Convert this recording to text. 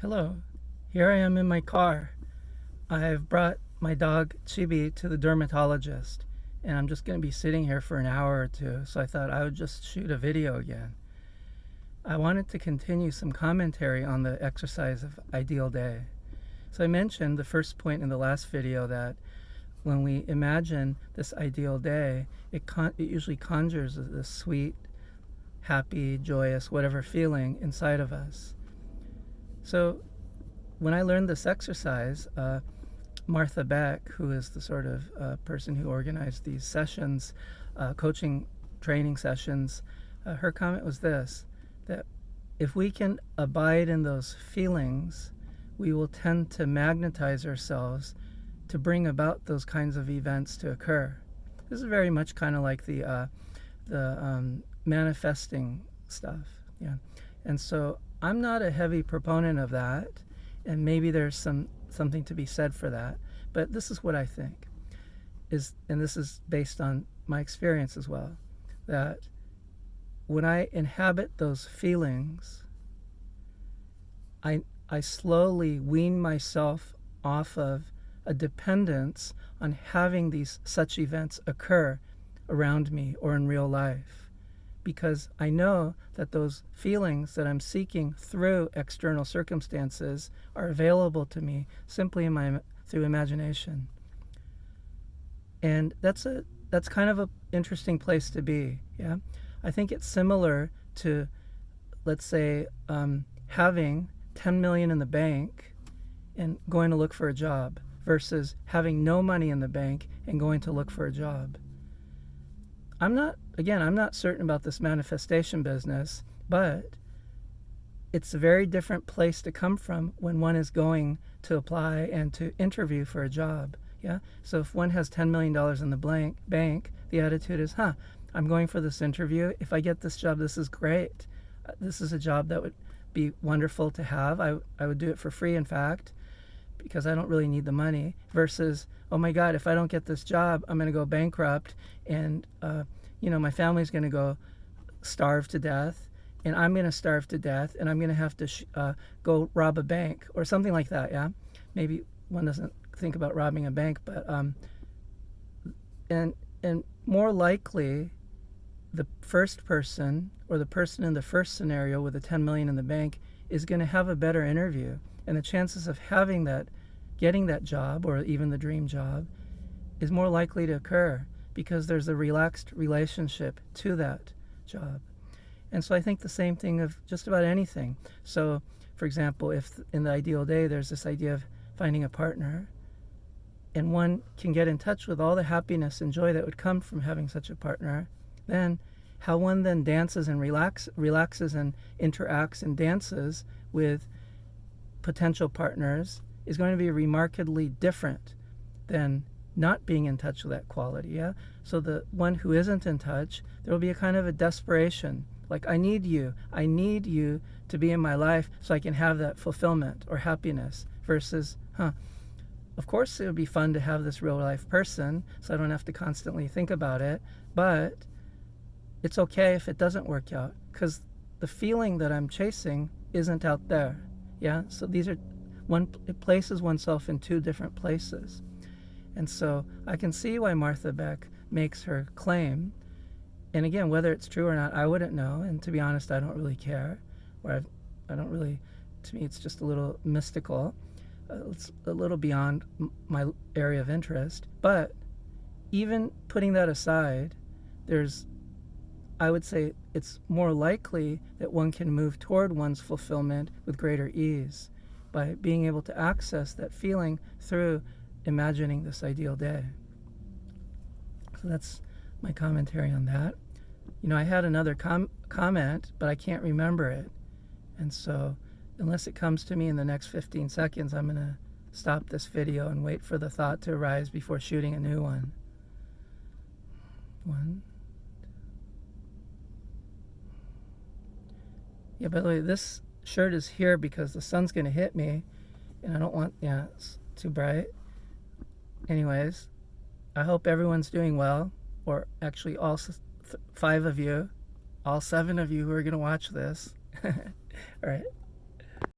Hello, here I am in my car. I've brought my dog Chibi to the dermatologist, and I'm just going to be sitting here for an hour or two, so I thought I would just shoot a video again. I wanted to continue some commentary on the exercise of ideal day. So I mentioned the first point in the last video that when we imagine this ideal day, it usually conjures this sweet, happy, joyous, whatever feeling inside of us. So when I learned this exercise, Martha Beck, who is the sort of person who organized these sessions, coaching training sessions, her comment was this, that if we can abide in those feelings, we will tend to magnetize ourselves to bring about those kinds of events to occur. This is very much kind of like the manifesting stuff. Yeah. And so I'm not a heavy proponent of that, and maybe there's something to be said for that, but this is what I think and this is based on my experience as well, that when I inhabit those feelings, I slowly wean myself off of a dependence on having such events occur around me or in real life, because I know that those feelings that I'm seeking through external circumstances are available to me simply through imagination. And that's kind of an interesting place to be. Yeah, I think it's similar to, let's say, having 10 million in the bank and going to look for a job versus having no money in the bank and going to look for a job. I'm not certain about this manifestation business, but it's a very different place to come from when one is going to apply and to interview for a job. Yeah. So if one has $10 million in the bank, the attitude is, I'm going for this interview. If I get this job, this is great. This is a job that would be wonderful to have. I would do it for free, in fact, because I don't really need the money, versus, oh my God, if I don't get this job, I'm going to go bankrupt, and my family's going to go starve to death, and I'm going to starve to death, and I'm going to have to go rob a bank or something like that. Yeah, maybe one doesn't think about robbing a bank, but and more likely, the first person or the person in the first scenario with the 10 million in the bank is going to have a better interview, and the chances of getting that job or even the dream job is more likely to occur because there's a relaxed relationship to that job. And so I think the same thing of just about anything. So, for example, if in the ideal day there's this idea of finding a partner, and one can get in touch with all the happiness and joy that would come from having such a partner, then how one then dances and relaxes and interacts and dances with potential partners is going to be remarkably different than not being in touch with that quality. Yeah. So the one who isn't in touch, there will be a kind of a desperation, like, I need you to be in my life so I can have that fulfillment or happiness, versus, of course it would be fun to have this real life person so I don't have to constantly think about it, but it's okay if it doesn't work out, because the feeling that I'm chasing isn't out there. Yeah. So it places oneself in two different places. And so I can see why Martha Beck makes her claim. And again, whether it's true or not, I wouldn't know. And to be honest, I don't really care. To me, it's just a little mystical. It's a little beyond my area of interest. But even putting that aside, I would say it's more likely that one can move toward one's fulfillment with greater ease by being able to access that feeling through imagining this ideal day. So that's my commentary on that. I had another comment, but I can't remember it. And so unless it comes to me in the next 15 seconds, I'm going to stop this video and wait for the thought to arise before shooting a new one. Yeah, by the way, this shirt is here because the sun's going to hit me, and I don't want, it's too bright. Anyways, I hope everyone's doing well, or actually all 5 of you, all 7 of you who are going to watch this. All right.